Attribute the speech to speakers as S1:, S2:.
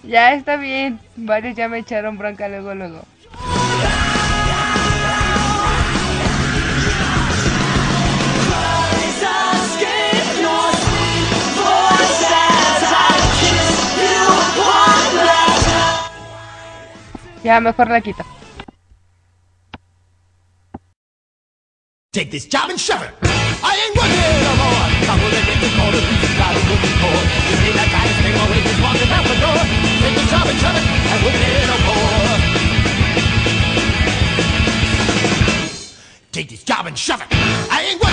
S1: Ya está bien. Varios ya me echaron bronca luego. Ya, mejor la quito.
S2: Take this job and shove it. I ain't working no more. Come with it, it's all the pieces got to move forward. You see that guy stay always just walking out the door. Take this job and shove it. I ain't working no more. Take this job and shove it. I ain't working.